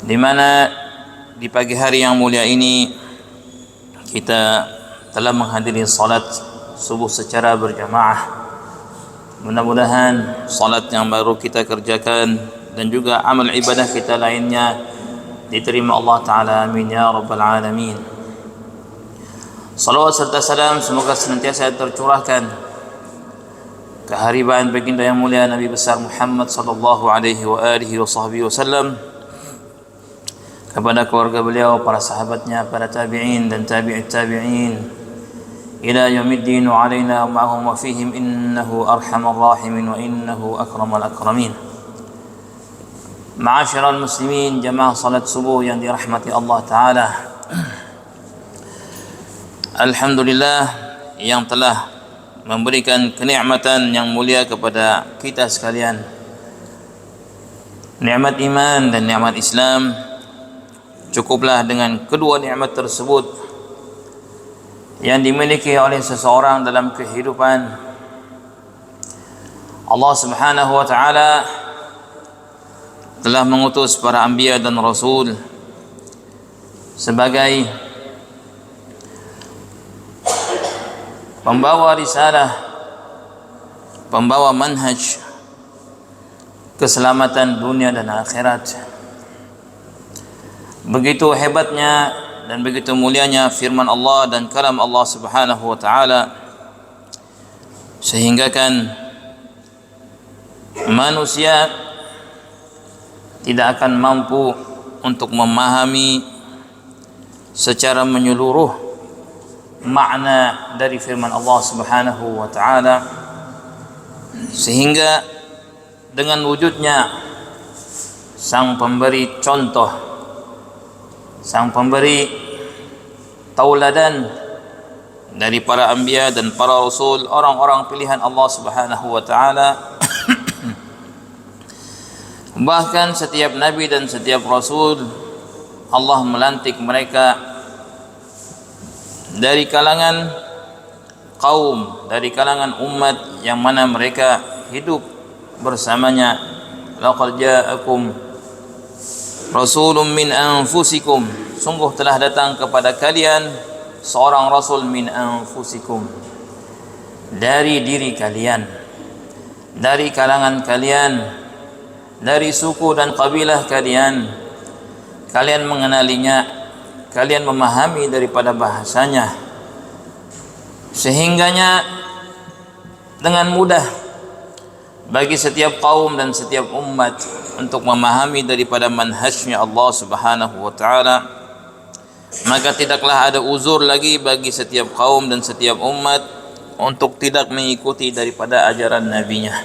di mana di pagi hari yang mulia ini kita telah menghadiri salat subuh secara berjamaah. Mudah-mudahan salat yang baru kita kerjakan dan juga amal ibadah kita lainnya diterima Allah Ta'ala, amin ya rabbal alamin. Salawat serta salam semoga senantiasa tercurahkan kehariban baginda yang mulia Nabi besar Muhammad sallallahu alaihi wa alihi wa sahbihi wasallam, kepada keluarga beliau, para sahabatnya, para tabi'in dan tabi'it tabi'in ila yaumiddin wa alaina ma'ahum wa fihim innahu arhamar rahimin wa innahu akramal akramin. Ma'asyiral muslimin, jamaah salat subuh yang dirahmati Allah Ta'ala, alhamdulillah yang telah memberikan kenikmatan yang mulia kepada kita sekalian, nikmat iman dan nikmat Islam. Cukuplah dengan kedua nikmat tersebut yang dimiliki oleh seseorang dalam kehidupan. Allah Subhanahu wa Ta'ala telah mengutus para anbiya dan rasul sebagai pembawa risalah, pembawa manhaj keselamatan dunia dan akhirat. Begitu hebatnya dan begitu mulianya firman Allah dan kalam Allah Subhanahu wa Ta'ala, sehingga kan manusia tidak akan mampu untuk memahami secara menyeluruh makna dari firman Allah Subhanahu wa Ta'ala, sehingga dengan wujudnya sang pemberi contoh, sang pemberi tauladan dari para anbiya dan para rasul, orang-orang pilihan Allah Subhanahu wa Ta'ala. Bahkan setiap nabi dan setiap rasul Allah melantik mereka dari kalangan kaum, dari kalangan umat yang mana mereka hidup bersamanya. Laqad ja'akum rasulun min anfusikum, sungguh telah datang kepada kalian seorang rasul min anfusikum, dari diri kalian, dari kalangan kalian, dari suku dan kabilah kalian. Kalian mengenalinya, kalian memahami daripada bahasanya, sehingganya dengan mudah bagi setiap kaum dan setiap umat untuk memahami daripada manhajnya Allah Subhanahu wa Ta'ala. Maka tidaklah ada uzur lagi bagi setiap kaum dan setiap umat untuk tidak mengikuti daripada ajaran nabinya.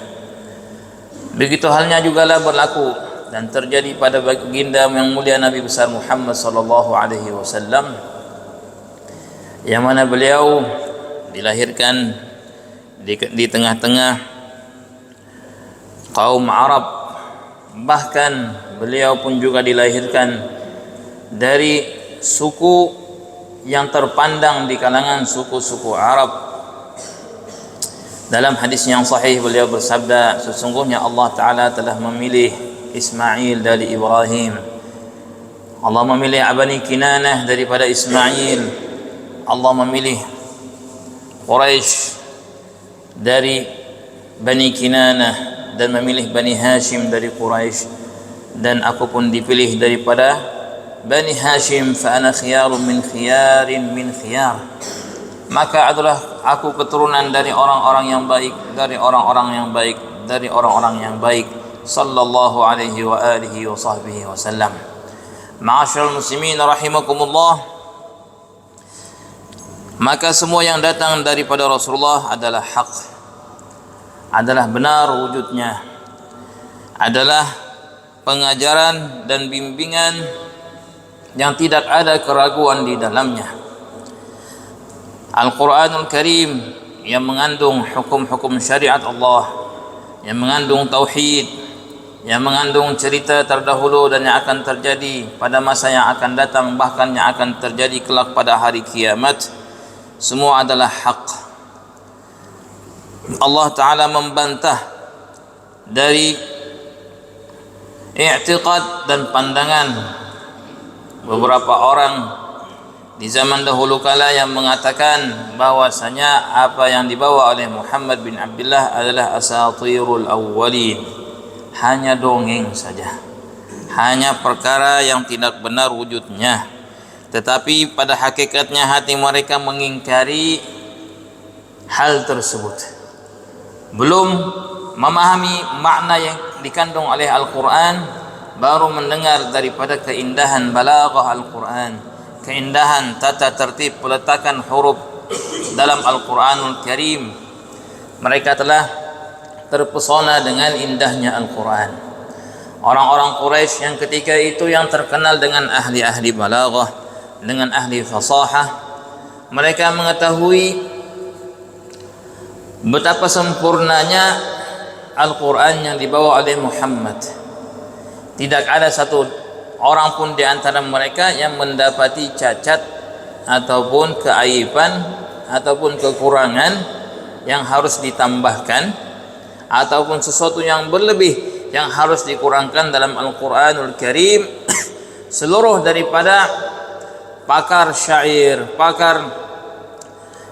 Begitu halnya jugalah berlaku dan terjadi pada baginda yang mulia Nabi besar Muhammad sallallahu alaihi wasallam, yang mana beliau dilahirkan di tengah-tengah kaum Arab. Bahkan beliau pun juga dilahirkan dari suku yang terpandang di kalangan suku-suku Arab. Dalam hadis yang sahih beliau bersabda, sesungguhnya Allah Ta'ala telah memilih Ismail dari Ibrahim, Allah memilih Bani Kinanah daripada Ismail, Allah memilih Quraisy dari Bani Kinanah dan memilih Bani Hashim dari Quraisy, dan aku pun dipilih daripada Bani Hashim, fa ana khiyarun min khiyarin min khiyar, maka adalah aku keturunan dari orang-orang yang baik, dari orang-orang yang baik, dari orang-orang yang baik, sallallahu alaihi wa alihi wa sahbihi wasallam. Ma'asyiral muslimin rahimakumullah, maka semua yang datang daripada Rasulullah adalah hak, adalah benar wujudnya, adalah pengajaran dan bimbingan yang tidak ada keraguan di dalamnya. Al-Quranul Karim yang mengandung hukum-hukum syariat Allah, yang mengandung tauhid, yang mengandung cerita terdahulu dan yang akan terjadi pada masa yang akan datang, bahkan yang akan terjadi kelak pada hari kiamat, semua adalah hak. Allah Ta'ala membantah dari i'tiqad dan pandangan beberapa orang di zaman dahulu kala yang mengatakan bahwasanya apa yang dibawa oleh Muhammad bin Abdullah adalah asatirul awwalin, hanya dongeng saja, hanya perkara yang tidak benar wujudnya. Tetapi pada hakikatnya hati mereka mengingkari hal tersebut, belum memahami makna yang dikandung oleh Al-Quran, baru mendengar daripada keindahan balaghah Al-Quran, keindahan tata tertib peletakan huruf dalam Al-Quranul Karim. Mereka telah terpesona dengan indahnya Al-Quran. Orang-orang Quraisy yang ketika itu yang terkenal dengan ahli-ahli balaghah, dengan ahli fasahah, mereka mengetahui betapa sempurnanya Al-Quran yang dibawa oleh Muhammad. Tidak ada satu orang pun di antara mereka yang mendapati cacat ataupun keaiban ataupun kekurangan yang harus ditambahkan, ataupun sesuatu yang berlebih yang harus dikurangkan dalam Al-Quranul Karim. Seluruh daripada pakar syair, pakar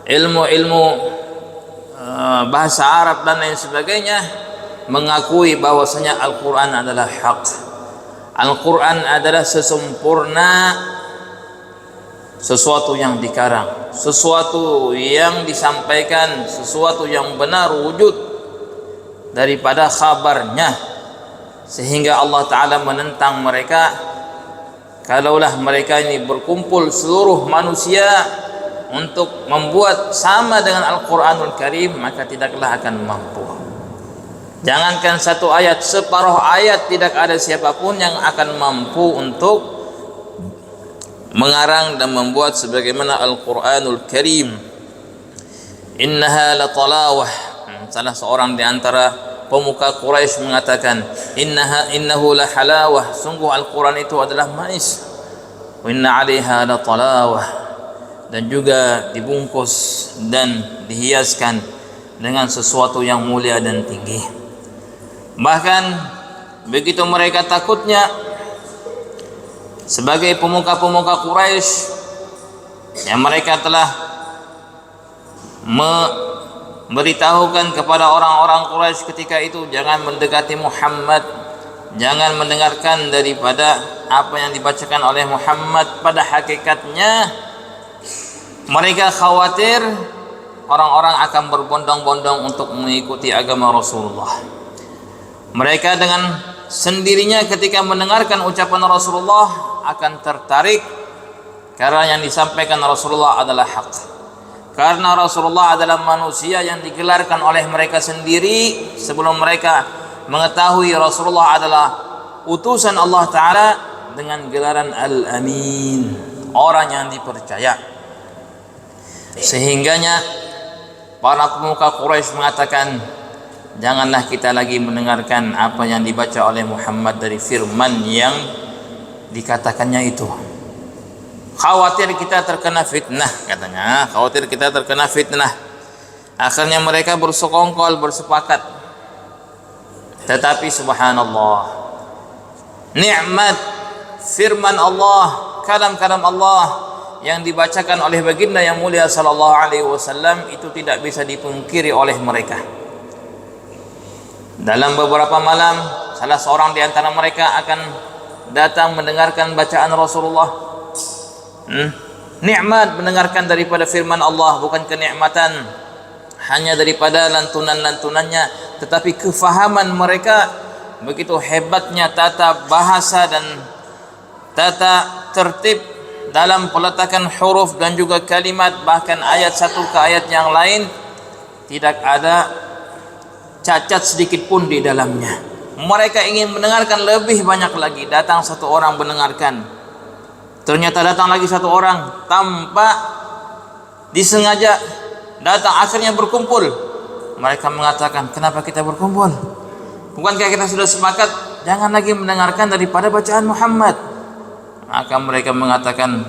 ilmu-ilmu bahasa Arab dan lain sebagainya mengakui bahwasanya Al-Quran adalah hak. Al-Quran adalah sesempurna sesuatu yang dikarang, sesuatu yang disampaikan, sesuatu yang benar wujud daripada khabarnya, sehingga Allah Ta'ala menentang mereka, kalaulah mereka ini berkumpul seluruh manusia untuk membuat sama dengan Al-Quranul Karim, maka tidaklah akan mampu. Jangankan satu ayat, separuh ayat tidak ada siapapun yang akan mampu untuk mengarang dan membuat sebagaimana Al-Quranul Karim. Innaha latalawah. Salah seorang di antara pemuka Quraisy mengatakan, innahu la halawah, sungguh Al-Quran itu adalah manis. Wa inna 'alaiha latalawah, dan juga dibungkus dan dihiaskan dengan sesuatu yang mulia dan tinggi. Bahkan begitu mereka takutnya sebagai pemuka-pemuka Quraisy yang mereka telah memberitahukan kepada orang-orang Quraisy ketika itu, jangan mendekati Muhammad, jangan mendengarkan daripada apa yang dibacakan oleh Muhammad. Pada hakikatnya mereka khawatir orang-orang akan berbondong-bondong untuk mengikuti agama Rasulullah. Mereka dengan sendirinya ketika mendengarkan ucapan Rasulullah akan tertarik, karena yang disampaikan Rasulullah adalah hak. Karena Rasulullah adalah manusia yang digelarkan oleh mereka sendiri sebelum mereka mengetahui Rasulullah adalah utusan Allah Ta'ala dengan gelaran Al-Amin, orang yang dipercaya. Sehingganya para pemuka Quraisy mengatakan, janganlah kita lagi mendengarkan apa yang dibaca oleh Muhammad dari firman yang dikatakannya itu. Khawatir kita terkena fitnah, katanya. Khawatir kita terkena fitnah. Akhirnya mereka bersekongkol, bersepakat. Tetapi subhanallah, nikmat firman Allah, kalam-kalam Allah yang dibacakan oleh baginda yang mulia sallallahu alaihi wasallam itu tidak bisa dipungkiri oleh mereka. Dalam beberapa malam, salah seorang di antara mereka akan datang mendengarkan bacaan Rasulullah. Nikmat mendengarkan daripada firman Allah, bukan kenikmatan hanya daripada lantunan-lantunannya, tetapi kefahaman mereka. Begitu hebatnya tata bahasa dan tata tertib dalam peletakan huruf dan juga kalimat, bahkan ayat satu ke ayat yang lain tidak ada cacat sedikit pun di dalamnya. Mereka ingin mendengarkan lebih banyak lagi. Datang satu orang mendengarkan, ternyata datang lagi satu orang tanpa disengaja datang, akhirnya berkumpul. Mereka mengatakan, kenapa kita berkumpul? Bukankah kita sudah sepakat jangan lagi mendengarkan daripada bacaan Muhammad? Maka mereka mengatakan,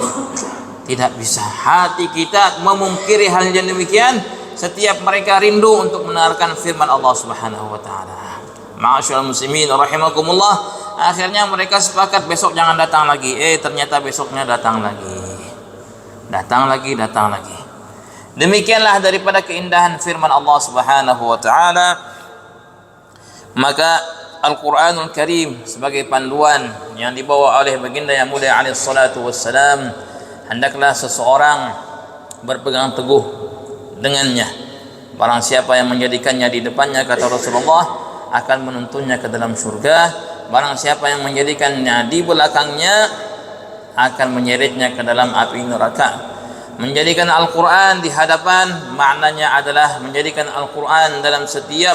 tidak bisa, hati kita memungkiri hal yang demikian setiap mereka rindu untuk mendengarkan firman Allah Subhanahu wa taala. Ma'asyiral muslimin rahimakumullah, Akhirnya mereka sepakat besok jangan datang lagi. Ternyata besoknya datang lagi. Datang lagi. Demikianlah daripada keindahan firman Allah Subhanahu wa taala. Maka Al-Qur'anul Karim sebagai panduan yang dibawa oleh baginda yang mulia alaihi salatu wassalam, hendaklah seseorang berpegang teguh dengannya. Barang siapa yang menjadikannya di depannya, kata Rasulullah, akan menuntunnya ke dalam surga. Barang siapa yang menjadikannya di belakangnya, akan menyeretnya ke dalam api neraka. Menjadikan Al-Quran di hadapan, maknanya adalah menjadikan Al-Quran dalam setiap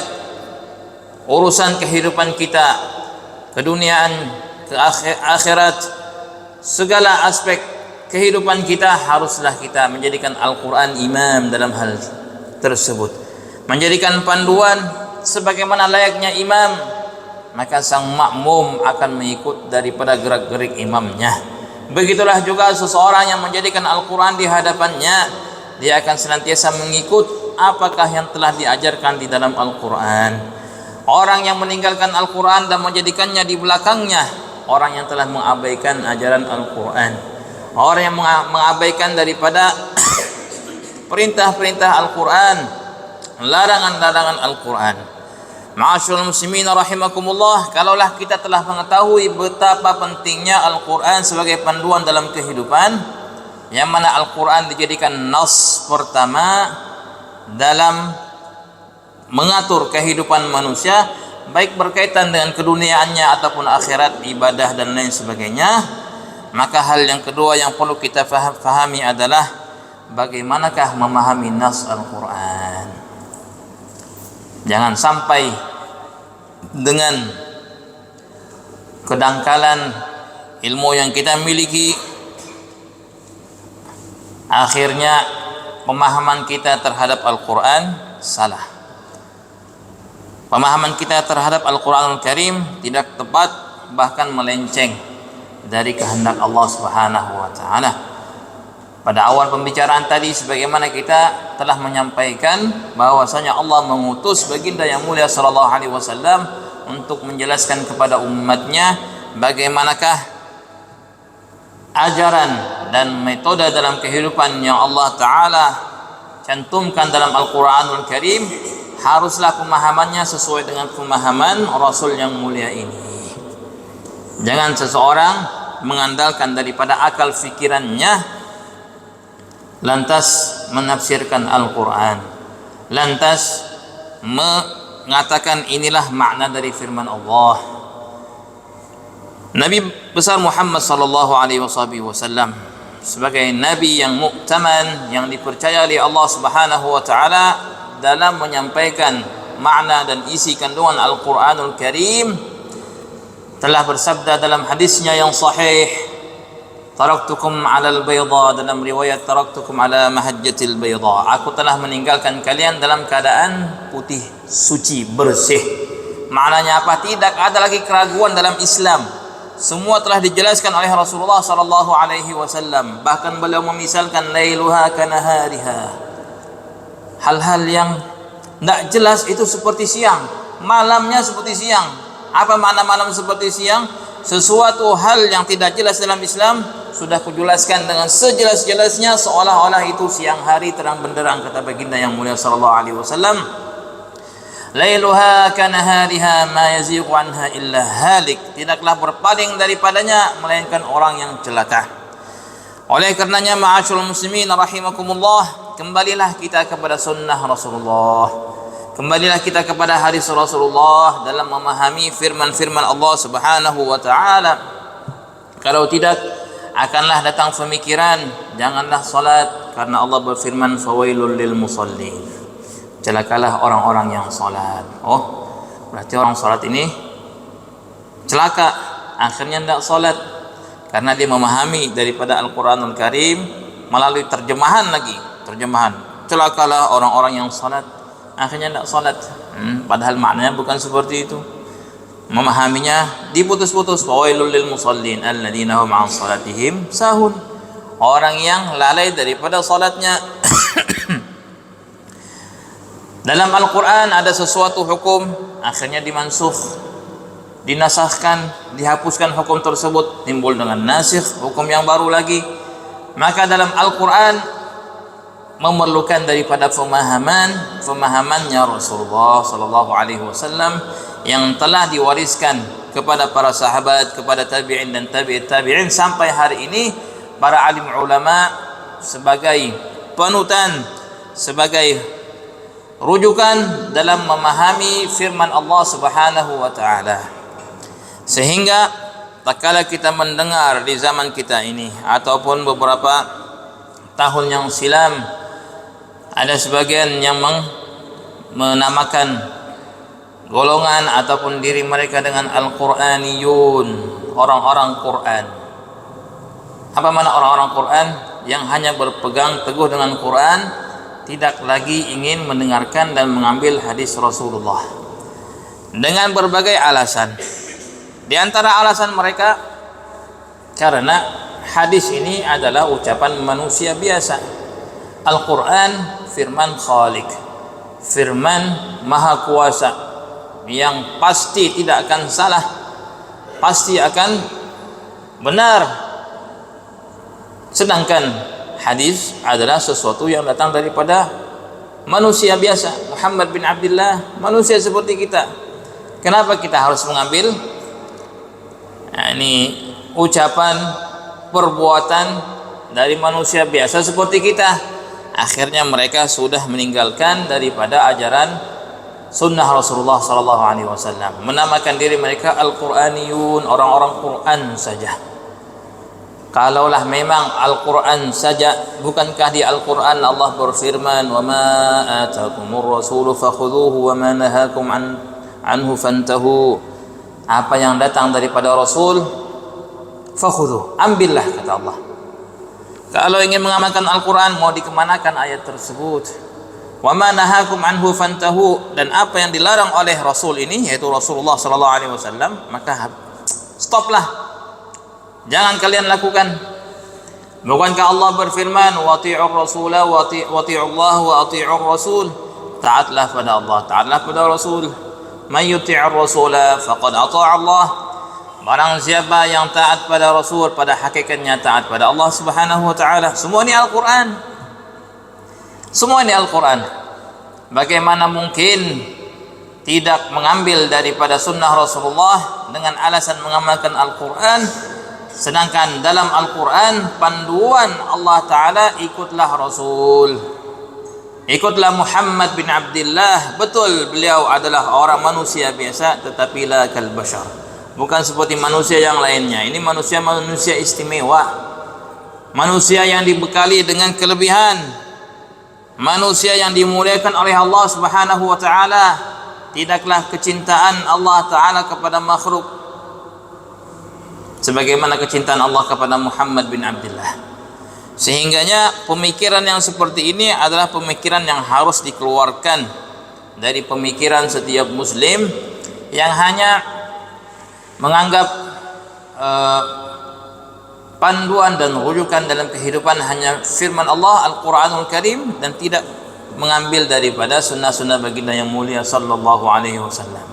urusan kehidupan kita, keduniaan, ke akhirat, segala aspek kehidupan kita haruslah kita menjadikan Al-Quran imam dalam hal tersebut, menjadikan panduan sebagaimana layaknya imam. Maka sang makmum akan mengikut daripada gerak-gerik imamnya. Begitulah juga seseorang yang menjadikan Al-Quran di hadapannya, dia akan senantiasa mengikut apakah yang telah diajarkan di dalam Al-Quran. Orang yang meninggalkan Al-Quran dan menjadikannya di belakangnya, orang yang telah mengabaikan ajaran Al-Quran, orang yang mengabaikan daripada perintah-perintah Al-Quran, larangan-larangan Al-Quran. Ma'asyiral muslimin rahimakumullah, kalaulah kita telah mengetahui betapa pentingnya Al-Quran sebagai panduan dalam kehidupan, yang mana Al-Quran dijadikan nas pertama dalam mengatur kehidupan manusia, baik berkaitan dengan keduniaannya ataupun akhirat, ibadah dan lain sebagainya, maka hal yang kedua yang perlu kita fahami adalah bagaimanakah memahami nas Al-Quran. Jangan sampai dengan kedangkalan ilmu yang kita miliki, akhirnya pemahaman kita terhadap Al-Quran salah. Pemahaman kita terhadap Al-Quranul Karim tidak tepat, bahkan melenceng dari kehendak Allah Subhanahu wa taala. Pada awal pembicaraan tadi, sebagaimana kita telah menyampaikan bahwasanya Allah mengutus baginda yang mulia sallallahu alaihi wasallam untuk menjelaskan kepada umatnya bagaimanakah ajaran dan metode dalam kehidupan yang Allah taala cantumkan dalam Al-Quranul Karim. Haruslah pemahamannya sesuai dengan pemahaman Rasul yang mulia ini. Jangan seseorang mengandalkan daripada akal fikirannya lantas menafsirkan Al-Quran, lantas mengatakan inilah makna dari firman Allah. Nabi besar Muhammad sallallahu alaihi wasallam sebagai nabi yang muktaman, yang dipercaya oleh Allah Subhanahu wa taala dalam menyampaikan makna dan isi kandungan Al-Quranul Karim, telah bersabda dalam hadisnya yang sahih, taraktukum alal bayda, dalam riwayat taraktukum ala mahajjatil bayda, aku telah meninggalkan kalian dalam keadaan putih, suci, bersih. Maknanya apa? Tidak ada lagi keraguan dalam Islam. Semua telah dijelaskan oleh Rasulullah sallallahu alaihi wasallam. Bahkan beliau memisalkan lailuha kanahariha. Hal-hal yang tidak jelas itu seperti siang, malamnya seperti siang. Apa makna malam seperti siang? Sesuatu hal yang tidak jelas dalam Islam sudah kujelaskan dengan sejelas-jelasnya, seolah-olah itu siang hari terang benderang, kata baginda yang mulia sallallahu alaihi wasallam. Lailuha kanahariha ma yazighu anha illa halik, tidaklah berpaling daripadanya melainkan orang yang celaka. Oleh karenanya ma'asyiral muslimin rahimakumullah, kembalilah kita kepada sunnah Rasulullah, kembalilah kita kepada hadis Rasulullah dalam memahami firman-firman Allah Subhanahu wa taala. Kalau tidak, akanlah datang pemikiran janganlah salat, karena Allah berfirman fawailul lil musallin, celakalah orang-orang yang salat. Oh, berarti orang salat ini celaka, akhirnya tidak salat karena dia memahami daripada Al-Quranul Karim melalui terjemahan lagi, terjemahan celakalah orang-orang yang salat, akhirnya tidak salat. Padahal maknanya bukan seperti itu. Memahaminya diputus-putus, fawailul lil musallin alladzina hum an salatihim sahun, orang yang lalai daripada salatnya. Dalam Al-Quran ada sesuatu hukum, akhirnya dimansukh, dinasahkan, dihapuskan hukum tersebut, timbul dengan nasikh, hukum yang baru lagi. Maka dalam Al-Quran memerlukan daripada pemahamannya Rasulullah Sallallahu Alaihi Wasallam yang telah diwariskan kepada para sahabat, kepada tabi'in dan tabi'in sampai hari ini, para alim ulama sebagai panutan, sebagai rujukan dalam memahami firman Allah Subhanahu wa taala. Sehingga tak kala kita mendengar di zaman kita ini ataupun beberapa tahun yang silam, ada sebagian yang menamakan golongan ataupun diri mereka dengan Al-Quraniyun, orang-orang Quran. Apa makna orang-orang Quran? Yang hanya berpegang teguh dengan Quran, tidak lagi ingin mendengarkan dan mengambil hadis Rasulullah, dengan berbagai alasan. Di antara alasan mereka, karena hadis ini adalah ucapan manusia biasa. Al-Quran firman Khalik, firman Maha Kuasa, yang pasti tidak akan salah, pasti akan benar. Sedangkan hadis adalah sesuatu yang datang daripada manusia biasa. Muhammad bin Abdullah, manusia seperti kita. Kenapa kita harus mengambil ini ucapan, perbuatan dari manusia biasa seperti kita? Akhirnya mereka sudah meninggalkan daripada ajaran sunnah Rasulullah sallallahu alaihi wasallam, menamakan diri mereka Al-Quraniyun, orang-orang Quran saja. Kalaulah memang Al-Quran saja, bukankah di Al-Quran Allah berfirman, "Wa ma atakumur rasulu fakhudhuhu wa ma nahakum anhu fantahu." Apa yang datang daripada Rasul, fakhudhuh, ambillah, kata Allah. Kalau ingin mengamalkan Al-Quran, mau dikemanakan ayat tersebut? Wa ma nahakum anhu fantahu, dan apa yang dilarang oleh Rasul ini, yaitu Rasulullah sallallahu alaihi wasallam, maka stoplah, jangan kalian lakukan. Bukankah Allah berfirman, wa ati'ur rasula wa ati'ullah wa ati'ur rasul, taatlah pada Allah, taatlah pada Rasul. Man yuti'ur rasula faqad ata'a Allah, barang siapa yang taat pada Rasul, pada hakikatnya taat pada Allah Subhanahu wa taala. Semua ini Al-Quran, semua ini Al-Quran. Bagaimana mungkin tidak mengambil daripada sunnah Rasulullah dengan alasan mengamalkan Al-Quran, sedangkan dalam Al-Quran panduan Allah Ta'ala, ikutlah Rasul, ikutlah Muhammad bin Abdullah. Betul, beliau adalah orang manusia biasa, tetapi la kal bashar, bukan seperti manusia yang lainnya. Ini manusia istimewa, manusia yang dibekali dengan kelebihan, manusia yang dimuliakan oleh Allah Subhanahu wa taala. Tidaklah kecintaan Allah Ta'ala kepada makhluk sebagaimana kecintaan Allah kepada Muhammad bin Abdullah. Sehingganya pemikiran yang seperti ini adalah pemikiran yang harus dikeluarkan dari pemikiran setiap muslim yang hanya menganggap panduan dan rujukan dalam kehidupan hanya firman Allah Al-Quranul Karim, dan tidak mengambil daripada sunnah-sunnah baginda yang mulia sallallahu alaihi wasallam.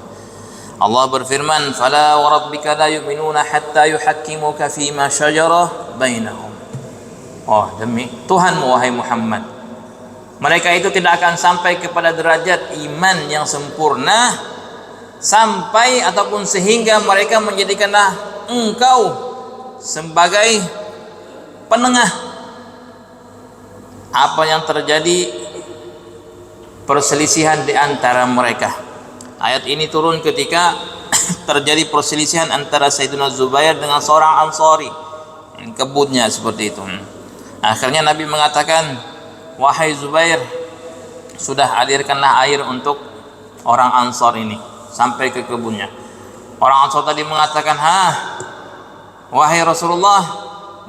Allah berfirman, "Fala wa rabbika la yu'minuna hatta yuhakkimuka fima shajara bainahum." Oh, demi Tuhanmu wahai Muhammad, mereka itu tidak akan sampai kepada derajat iman yang sempurna sampai ataupun sehingga mereka menjadikanlah engkau sebagai penengah. Apa yang terjadi perselisihan di antara mereka. Ayat ini turun ketika terjadi perselisihan antara Sayyidina Zubair dengan seorang Ansari, kebunnya seperti itu. Akhirnya Nabi mengatakan, "Wahai Zubair, sudah alirkanlah air untuk orang Ansar ini sampai ke kebunnya." Orang Ansar tadi mengatakan, wahai Rasulullah,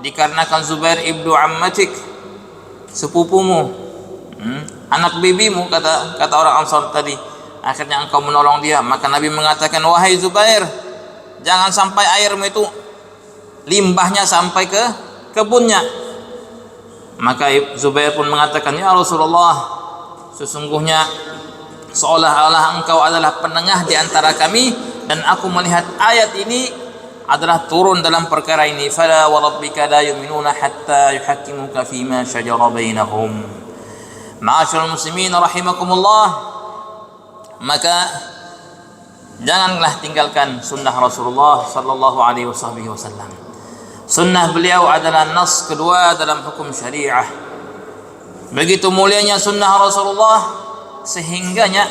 dikarenakan Zubair ibnu ammatik, sepupumu, anak bibimu, kata orang Ansar tadi, akhirnya engkau menolong dia. Maka Nabi mengatakan, wahai Zubair, jangan sampai airmu itu limbahnya sampai ke kebunnya. Maka Zubair pun mengatakan, ya Rasulullah, sesungguhnya seolah-olah engkau adalah penengah di antara kami, dan aku melihat ayat ini adalah turun dalam perkara ini. Fala wa rabbika la yu'minuna hatta yuhakkimuka fima shajara bainahum. Ma'asyiral muslimin rahimakumullah, maka janganlah tinggalkan sunnah Rasulullah sallallahu alaihi wasallam. Sunnah beliau adalah nas kedua dalam hukum syariah. Begitu mulianya sunnah Rasulullah sehingganya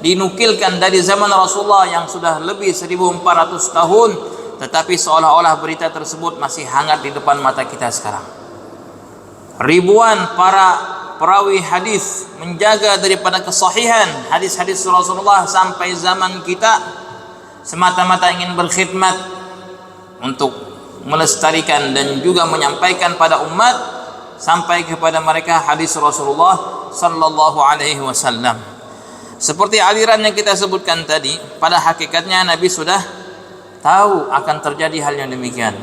dinukilkan dari zaman Rasulullah yang sudah lebih 1400 tahun, tetapi seolah-olah berita tersebut masih hangat di depan mata kita sekarang. Ribuan para perawi hadis menjaga daripada kesahihan hadis-hadis Rasulullah sampai zaman kita, semata-mata ingin berkhidmat untuk melestarikan dan juga menyampaikan pada umat sampai kepada mereka hadis Rasulullah sallallahu alaihi wasallam. Seperti aliran yang kita sebutkan tadi, pada hakikatnya Nabi sudah tahu akan terjadi hal yang demikian.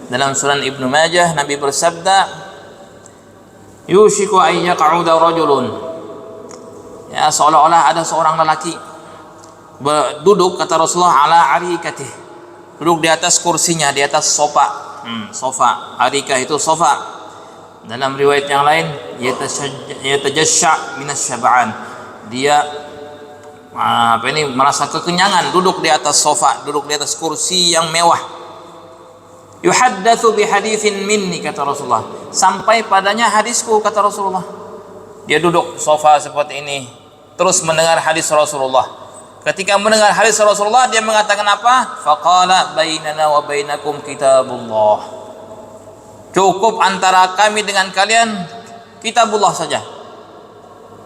Dalam Sunan Ibnu Majah, Nabi bersabda, yushiku an yaq'uda rajulun, ya, seolah-olah ada seorang lelaki duduk, kata Rasulullah, ala arikatih, duduk di atas kursinya, di atas sofa. Sofa, arikah itu sofa. Dalam riwayat yang lain, yatajashsha minas syab'an, dia merasa kekenyangan, duduk di atas sofa, duduk di atas kursi yang mewah. Yuhaddatsu bihaditsin minni, kata Rasulullah, sampai padanya hadisku, kata Rasulullah. Dia duduk sofa seperti ini, terus mendengar hadis Rasulullah. Ketika mendengar hadis Rasulullah, dia mengatakan apa? Faqala bainana wa bainakum kitabullah. Cukup antara kami dengan kalian kitabullah saja.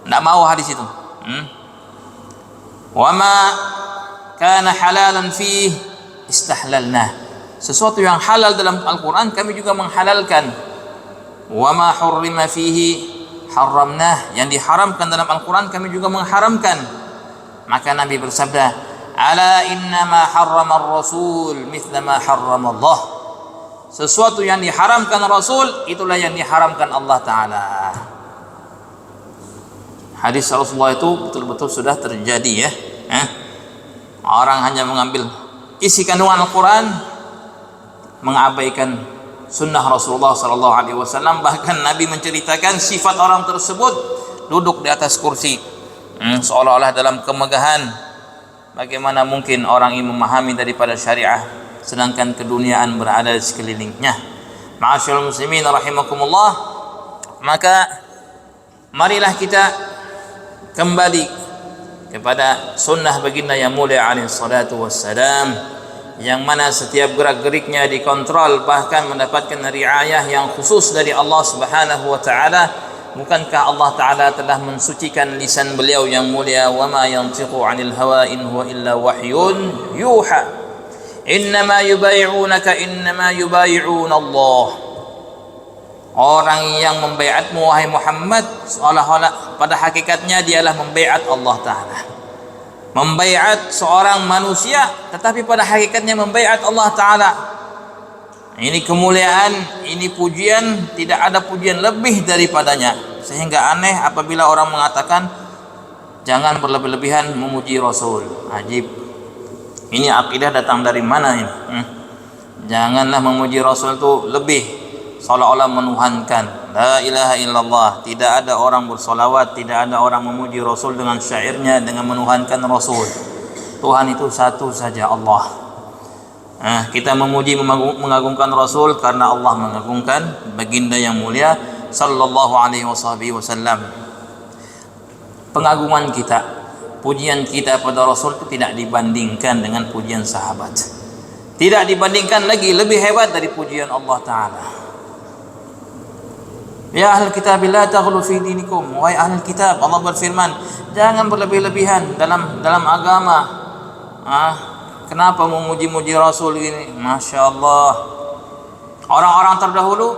Tidak mau hadis itu. Wa ma kana halalan fi istahlalna. Sesuatu yang halal dalam Al-Quran kami juga menghalalkan. Wa ma hurrima fihi haramnah. Yang diharamkan dalam Al-Quran kami juga mengharamkan. Maka Nabi bersabda, ala innama harrama ar-rasul mithla ma harrama Allah. Sesuatu yang diharamkan Rasul, itulah yang diharamkan Allah Ta'ala. Hadis Rasulullah itu betul-betul sudah terjadi, ya. Orang hanya mengambil isi kandungan Al-Quran, mengabaikan sunnah Rasulullah SAW. Bahkan Nabi menceritakan sifat orang tersebut duduk di atas kursi, seolah-olah dalam kemegahan. Bagaimana mungkin orang ini memahami daripada syariah sedangkan keduniaan berada di sekelilingnya. Ma'asyiral muslimin rahimakumullah, maka marilah kita kembali kepada sunnah baginda yang mulia alaihi salatu wassalam, yang mana setiap gerak-geriknya dikontrol, bahkan mendapatkan riayah yang khusus dari Allah Subhanahu wa taala. Bukankah Allah Taala telah mensucikan lisan beliau yang mulia, wa ma yantiqu 'anil hawa in huwa illa wahyun yuha. Innama yubayi'unaka innama yubayi'un Allah. Orang yang membaiatmu wahai Muhammad, seolah-olah pada hakikatnya dialah membaiat Allah Ta'ala. Membaiat seorang manusia, tetapi pada hakikatnya membaiat Allah Ta'ala. Ini kemuliaan, ini pujian, tidak ada pujian lebih daripadanya. Sehingga aneh apabila orang mengatakan jangan berlebih-lebihan memuji Rasul. Ajib. Ini akidah datang dari mana ini? Janganlah memuji Rasul itu lebih, seolah-olah menuhankan. La ilaha illallah. Tidak ada orang bersolawat, tidak ada orang memuji Rasul dengan syairnya, dengan menuhankan Rasul. Tuhan itu satu saja, Allah. Kita memuji, mengagungkan Rasul karena Allah mengagungkan baginda yang mulia sallallahu alaihi wasallam. Pengagungan kita, pujian kita pada Rasul itu tidak dibandingkan dengan pujian sahabat. Tidak dibandingkan lagi, lebih hebat dari pujian Allah Ta'ala. Ya ahlul kitab la taghlu fi dinikum. Wahai ahlul kitab, Allah berfirman, jangan berlebih-lebihan dalam agama. Kenapa memuji-muji Rasul ini? Masya Allah. Orang-orang terdahulu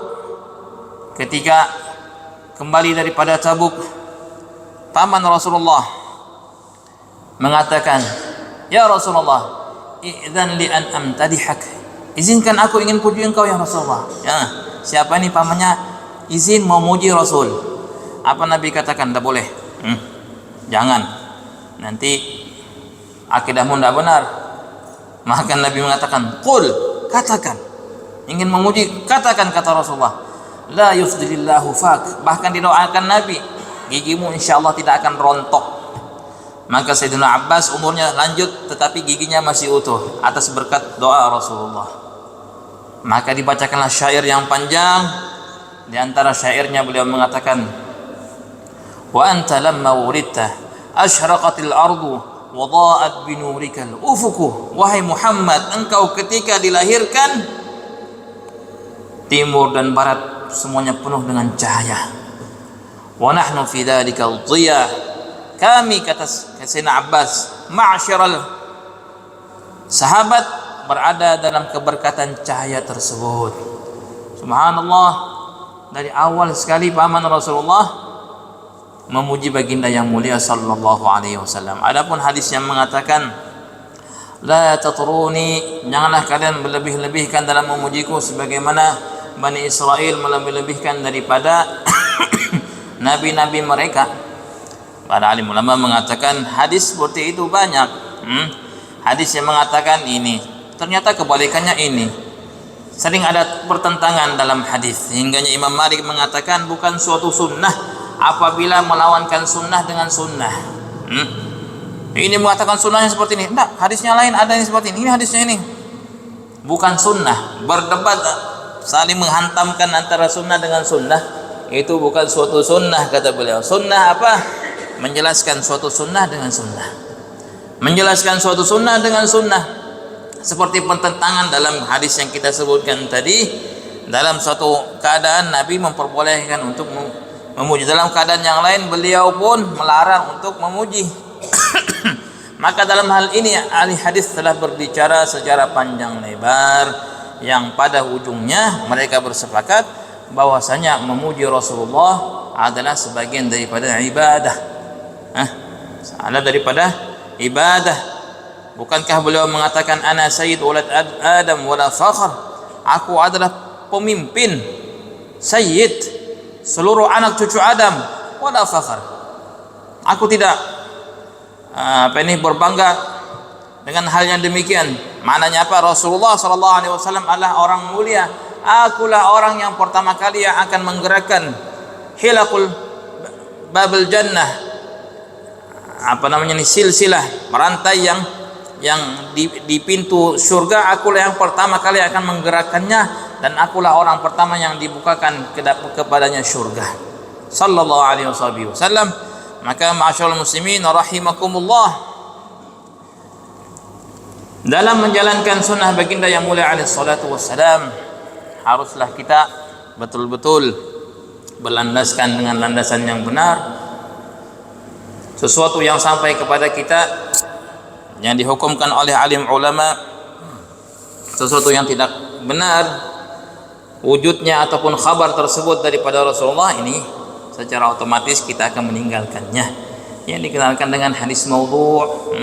ketika kembali daripada Tabuk, paman Rasulullah mengatakan, ya Rasulullah, idzan li an amtadihak, izinkan aku ingin puji engkau ya Rasulullah. Ya, siapa ini pamannya izin mau muji Rasul? Apa Nabi katakan? Tidak boleh. Jangan, nanti akidahmu tidak benar. Maka Nabi mengatakan, qul, katakan. Ingin memuji, katakan, kata Rasulullah. La yufdilillahu fak. Bahkan didoakan Nabi, gigimu insyaallah tidak akan rontok. Maka Sayyidina Abbas umurnya lanjut tetapi giginya masih utuh atas berkat doa Rasulullah. Maka dibacakanlah syair yang panjang. Di antara syairnya beliau mengatakan, wa anta lamma wuridta asyraqatil ardu wa dha'at binurikal ufuku. Wahai Muhammad, engkau ketika dilahirkan, timur dan barat semuanya penuh dengan cahaya. Wa nahnu fi dhalikal dhiya. Kami, kata Sayyidina Abbas, ma'syaral sahabat, berada dalam keberkatan cahaya tersebut. Subhanallah, dari awal sekali paman Rasulullah memuji baginda yang mulia sallallahu alaihi wasallam. Adapun hadis yang mengatakan la tatruni, janganlah kalian berlebih-lebihkan dalam memujiku sebagaimana Bani Israel melebih-lebihkan daripada nabi-nabi mereka. Para alim ulama mengatakan hadis seperti itu banyak. Hadis yang mengatakan ini, ternyata kebalikannya ini. Sering ada pertentangan dalam hadis. Hingganya Imam Malik mengatakan bukan suatu sunnah apabila melawankan sunnah dengan sunnah. Ini mengatakan sunnahnya seperti ini, enggak, hadisnya lain, ada yang seperti ini hadisnya ini. Bukan sunnah. Berdebat, saling menghantamkan antara sunnah dengan sunnah, itu bukan suatu sunnah, kata beliau. Sunnah apa? Menjelaskan suatu sunnah dengan sunnah. Menjelaskan suatu sunnah dengan sunnah. Seperti pertentangan dalam hadis yang kita sebutkan tadi. Dalam suatu keadaan Nabi memperbolehkan untuk memuji, dalam keadaan yang lain beliau pun melarang untuk memuji. Maka dalam hal ini ahli hadis telah berbicara secara panjang lebar, yang pada ujungnya mereka bersepakat bahwasanya memuji Rasulullah adalah sebagian daripada ibadah. Adalah daripada ibadah. Bukankah beliau mengatakan ana sayyid walad Adam wala fakhr? Aku adalah pemimpin, sayyid seluruh anak cucu Adam, wala fakhr. Aku tidak berbangga dengan hal yang demikian. Maknanya apa? Rasulullah sallallahu alaihi wasallam adalah orang mulia. Akulah orang yang pertama kali yang akan menggerakkan hilaqul babul jannah, silsilah, merantai yang di pintu surga. Akulah yang pertama kali akan menggerakkannya, dan akulah orang pertama yang dibukakan kepadanya surga. Sallallahu alaihi wasallam. Maka ma'asyiral muslimin rahimakumullah, dalam menjalankan sunnah baginda yang mulia alaihi salatu wassalam, haruslah kita betul-betul berlandaskan dengan landasan yang benar. Sesuatu yang sampai kepada kita yang dihukumkan oleh alim ulama, sesuatu yang tidak benar wujudnya ataupun khabar tersebut daripada Rasulullah, ini secara otomatis kita akan meninggalkannya. Yang dikenalkan dengan hadis maudhu'.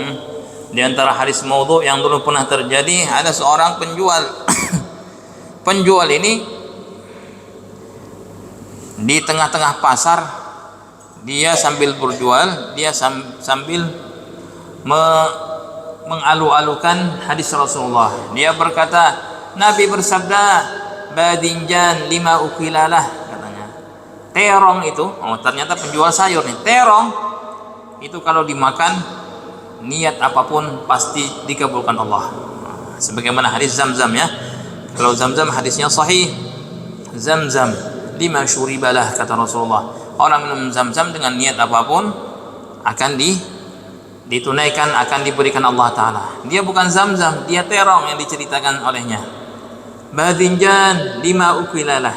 Di antara hadis maudhu' yang dulu pernah terjadi, ada seorang penjual. Penjual ini di tengah-tengah pasar, dia sambil berjual, dia sambil mengalu-alukan hadis Rasulullah. Dia berkata, Nabi bersabda, badinjan lima ukilalah, katanya. Terong itu, ternyata penjual sayur nih. Terong itu kalau dimakan, niat apapun pasti dikabulkan Allah. Sebagaimana hadis Zamzam ya. Kalau Zamzam hadisnya sahih. Zamzam lima syuribalah, kata Rasulullah. Orang minum Zamzam dengan niat apapun akan ditunaikan, akan diberikan Allah Ta'ala. Dia bukan Zamzam, dia terong yang diceritakan olehnya. Badinjan lima ukilalah.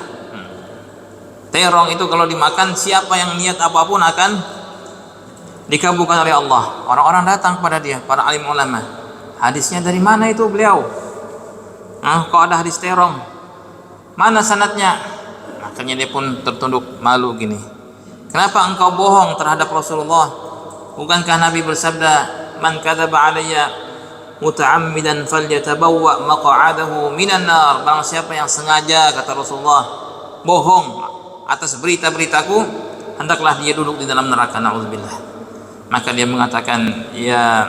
Terong itu kalau dimakan, siapa yang niat apapun akan dikabulkan oleh Allah. Orang-orang datang kepada dia, para alim ulama. Hadisnya dari mana itu beliau? Kok ada hadis terong? Mana sanadnya? Makanya dia pun tertunduk malu gini. Kenapa engkau bohong terhadap Rasulullah? Bukankah Nabi bersabda, man kadzaba alayya muta'ammidan falyatabawwa maq'adahu minan nar. Barang siapa yang sengaja, kata Rasulullah, bohong atas berita-beritaku, hendaklah dia duduk di dalam neraka, naudzubillah. Maka dia mengatakan, ya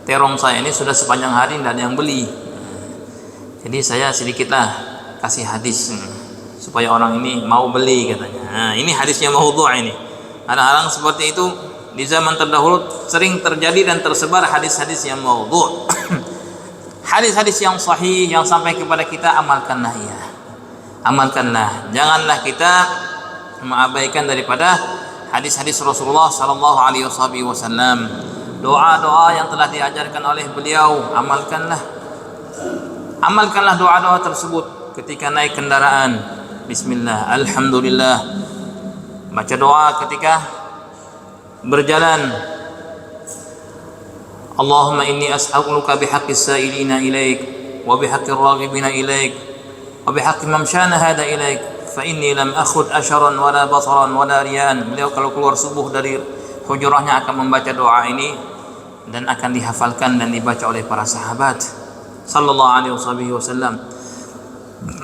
terong saya ini sudah sepanjang hari tidak ada yang beli. Jadi saya sedikitlah kasih hadis supaya orang ini mau beli katanya. Nah, ini hadisnya maudhu' ini. Kadang-kadang seperti itu di zaman terdahulu sering terjadi dan tersebar hadis-hadis yang maudhu'. Hadis-hadis yang sahih yang sampai kepada kita amalkanlah ya. Amalkanlah. Janganlah kita mengabaikan daripada hadis-hadis Rasulullah sallallahu alaihi wasallam. Doa-doa yang telah diajarkan oleh beliau amalkanlah. Amalkanlah doa-doa tersebut ketika naik kendaraan. Bismillah, alhamdulillah. Baca doa ketika berjalan. Allahumma inni as'aluka bihaqqis sa'ilina ilaik wa bihaqqir raghibina ilaik wa bihaqqi mamshana hada ilaik fa inni lam akhud asharan wala basaran wala riyan. Beliau kalau keluar subuh dari hujurahnya akan membaca doa ini dan akan dihafalkan dan dibaca oleh para sahabat sallallahu alaihi wasallam.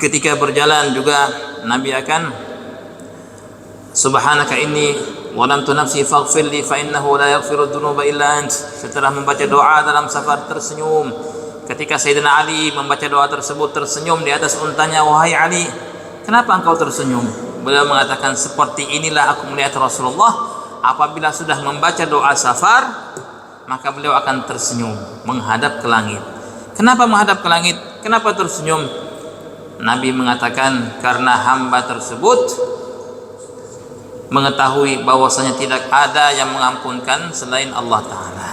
Ketika berjalan juga Nabi akan subhanaka inni walamtu nafsi faghfirli fa innahu la yaghfiru dzunuba illa ant. Setelah membaca doa dalam safar tersenyum. Ketika Sayyidina Ali membaca doa tersebut tersenyum di atas untanya. Wahai Ali, kenapa engkau tersenyum? Beliau mengatakan seperti inilah aku melihat Rasulullah apabila sudah membaca doa safar maka beliau akan tersenyum menghadap ke langit. Kenapa menghadap ke langit? Kenapa tersenyum? Nabi mengatakan karena hamba tersebut mengetahui bahwasanya tidak ada yang mengampunkan selain Allah Ta'ala.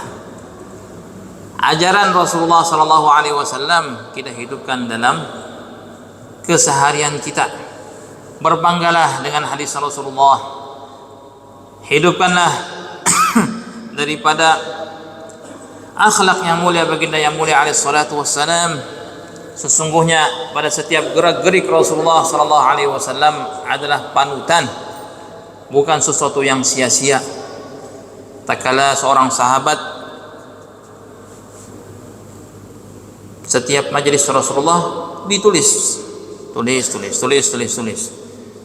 Ajaran Rasulullah Sallallahu Alaihi Wasallam kita hidupkan dalam keseharian kita. Berbanggalah dengan hadis Rasulullah. Hidupkanlah daripada akhlak yang mulia baginda yang mulia alaihi salatu wassalam. Sesungguhnya pada setiap gerak-gerik Rasulullah Sallallahu Alaihi Wasallam adalah panutan, bukan sesuatu yang sia-sia. Tak kala seorang sahabat setiap majelis Rasulullah ditulis, tulis.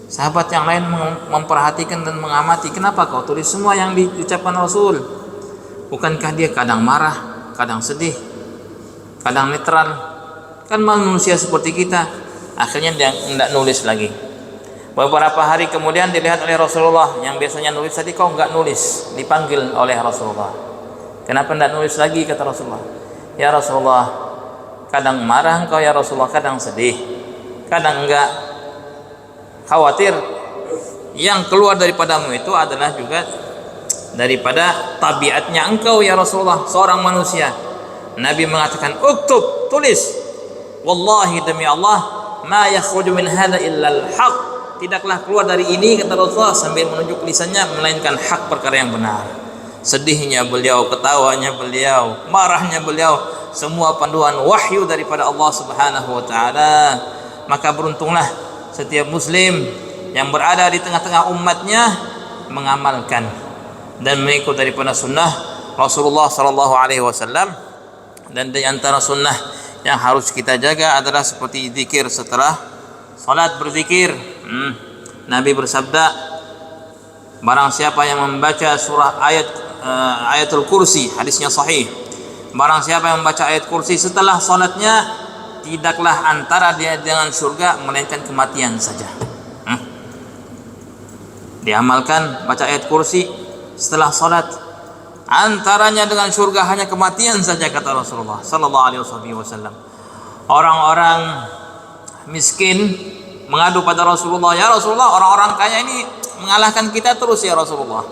Sahabat yang lain memperhatikan dan mengamati, kenapa kau tulis semua yang diucapkan Rasul? Bukankah dia kadang marah, kadang sedih, kadang netral? Kan manusia seperti kita. Akhirnya dia tidak nulis lagi. Beberapa hari kemudian dilihat oleh Rasulullah, yang biasanya nulis tadi kau enggak nulis. Dipanggil oleh Rasulullah. Kenapa enggak nulis lagi, kata Rasulullah? Ya Rasulullah, kadang marah engkau ya Rasulullah, kadang sedih, kadang enggak. Khawatir yang keluar daripadamu itu adalah juga daripada tabiatnya engkau ya Rasulullah, seorang manusia. Nabi mengatakan uktub, tulis. Wallahi demi Allah, ma yakhruju min hadza illa al-haq. Tidaklah keluar dari ini, kata Rasulullah sambil menunjuk lisannya, melainkan hak perkara yang benar. Sedihnya beliau, ketawanya beliau, marahnya beliau, semua panduan wahyu daripada Allah Subhanahu wa taala. Maka beruntunglah setiap muslim yang berada di tengah-tengah umatnya mengamalkan dan mengikut daripada sunnah Rasulullah sallallahu alaihi wasallam. Dan di antara sunnah yang harus kita jaga adalah seperti zikir setelah salat, berzikir. Nabi bersabda, barang siapa yang membaca surah ayatul kursi, hadisnya sahih, barang siapa yang membaca ayat kursi setelah salatnya, tidaklah antara dia dengan surga melainkan kematian saja. Diamalkan baca ayat kursi setelah salat, antaranya dengan surga hanya kematian saja, kata Rasulullah sallallahu alaihi wasallam. Orang-orang miskin mengadu pada Rasulullah, ya Rasulullah, orang-orang kaya ini mengalahkan kita terus ya Rasulullah.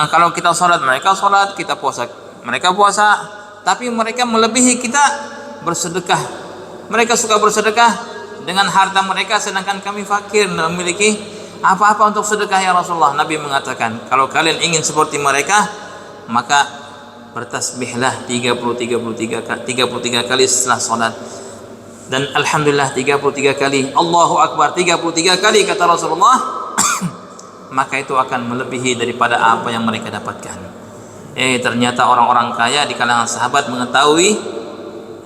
Kalau kita salat mereka salat, kita puasa mereka puasa, tapi mereka melebihi kita bersedekah. Mereka suka bersedekah dengan harta mereka, sedangkan kami fakir, tidak memiliki apa-apa untuk sedekah ya Rasulullah. Nabi mengatakan, kalau kalian ingin seperti mereka, maka bertasbihlah 33 kali setelah salat. Dan alhamdulillah 33 kali, Allahu Akbar 33 kali, kata Rasulullah. Maka itu akan melebihi daripada apa yang mereka dapatkan. Ternyata orang-orang kaya di kalangan sahabat mengetahui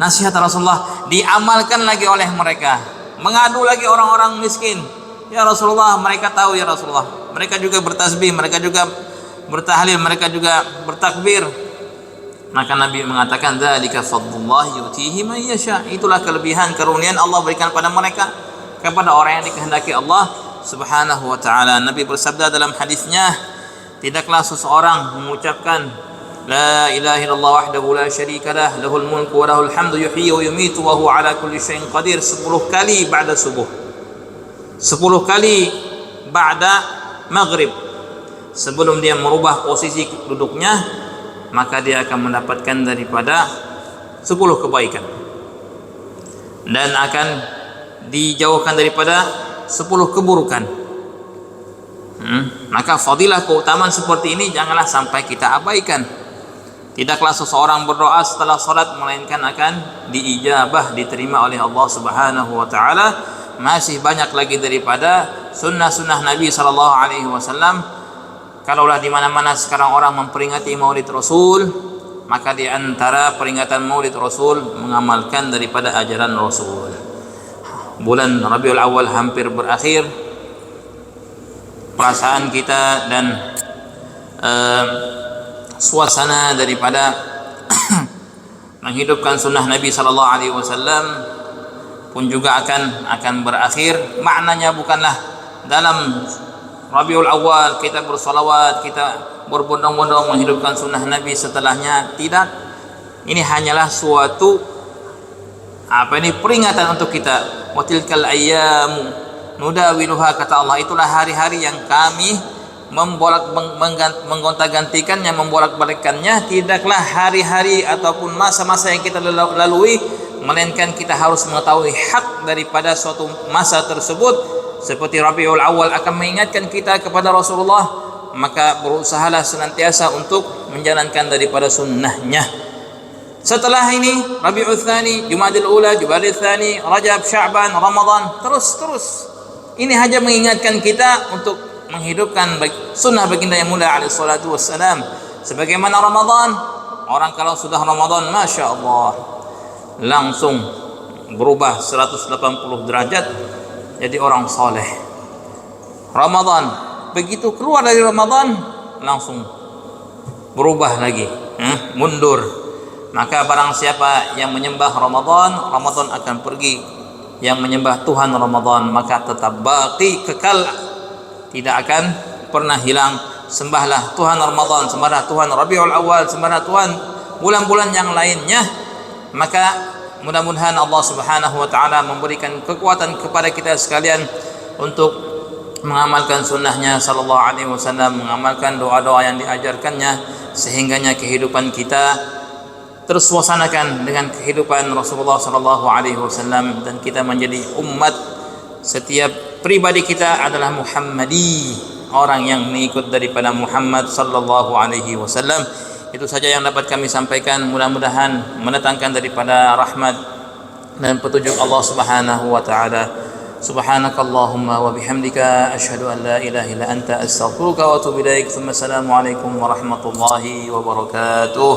nasihat Rasulullah, diamalkan lagi oleh mereka. Mengadu lagi orang-orang miskin, ya Rasulullah, mereka tahu ya Rasulullah, mereka juga bertasbih, mereka juga bertahlil, mereka juga bertakbir. Maka Nabi mengatakan, dzalika fadlullah yu'tihi man yasha. Itulah kelebihan karunia Allah berikan pada mereka, kepada orang yang dikehendaki Allah Subhanahu wa taala. Nabi bersabda dalam hadisnya, tidaklah seseorang mengucapkan la ilaha illallah wahdahu la syarikalah lahul mulku wa lahul hamdu yuhyi wa yumitu wa huwa ala kulli syai'in qadir 10 kali ba'da subuh, 10 kali ba'da maghrib, sebelum dia merubah posisi duduknya, maka dia akan mendapatkan daripada 10 kebaikan dan akan dijauhkan daripada 10 keburukan. Maka fadilah keutamaan seperti ini janganlah sampai kita abaikan. Tidaklah seseorang berdoa setelah salat melainkan akan diijabah, diterima oleh Allah Subhanahu wa taala. Masih banyak lagi daripada sunnah-sunnah Nabi sallallahu alaihi wasallam. Kalaulah di mana-mana sekarang orang memperingati Maulid Rasul, maka di antara peringatan Maulid Rasul mengamalkan daripada ajaran Rasul. Bulan Rabiul Awal hampir berakhir. Perasaan kita dan suasana daripada menghidupkan sunnah Nabi sallallahu alaihi wasallam pun juga akan berakhir. Maknanya bukanlah dalam Rabiul Awal kita bersolawat, kita berbondong-bondong menghidupkan sunnah Nabi setelahnya. Tidak. Ini hanyalah suatu peringatan untuk kita. Wa tilkal ayyamu nudawiluha, kata Allah, itulah hari-hari yang kami menggonta-gantikannya, membolak-balikkannya. Tidaklah hari-hari ataupun masa-masa yang kita lalui, melainkan kita harus mengetahui hak daripada suatu masa tersebut. Seperti Rabiul Awal akan mengingatkan kita kepada Rasulullah, maka berusahalah senantiasa untuk menjalankan daripada sunnahnya. Setelah ini Rabiul Tsani, Jumadil Ula, Jumadil Tsani, Rajab, Sya'ban, Ramadan, terus. Ini hanya mengingatkan kita untuk menghidupkan sunnah baginda yang mulia alaihi salatu wassalam. Sebagaimana Ramadan, orang kalau sudah Ramadan, Masya Allah, langsung berubah 180 derajat jadi orang soleh. Ramadan, begitu keluar dari Ramadan langsung berubah lagi, mundur. Maka barang siapa yang menyembah Ramadan, Ramadan akan pergi. Yang menyembah Tuhan Ramadan, maka tetap baqi, kekal, tidak akan pernah hilang. Sembahlah Tuhan Ramadan, sembahlah Tuhan Rabiul Awal, sembahlah Tuhan bulan-bulan yang lainnya. Maka mudah-mudahan Allah Subhanahu wa taala memberikan kekuatan kepada kita sekalian untuk mengamalkan sunnahnya sallallahu alaihi wasallam, mengamalkan doa-doa yang diajarkannya, sehingganya kehidupan kita tersuasanakan dengan kehidupan Rasulullah sallallahu alaihi wasallam, dan kita menjadi umat, setiap pribadi kita adalah Muhammadi, orang yang mengikut daripada Muhammad sallallahu alaihi wasallam. Itu saja yang dapat kami sampaikan. Mudah-mudahan mendatangkan daripada rahmat dan petunjuk Allah Subhanahu wa taala. Subhanakallahumma wa bihamdika asyhadu an la ilaha illa anta astaghfiruka wa atubu ilaik. Assalamualaikum warahmatullahi wabarakatuh.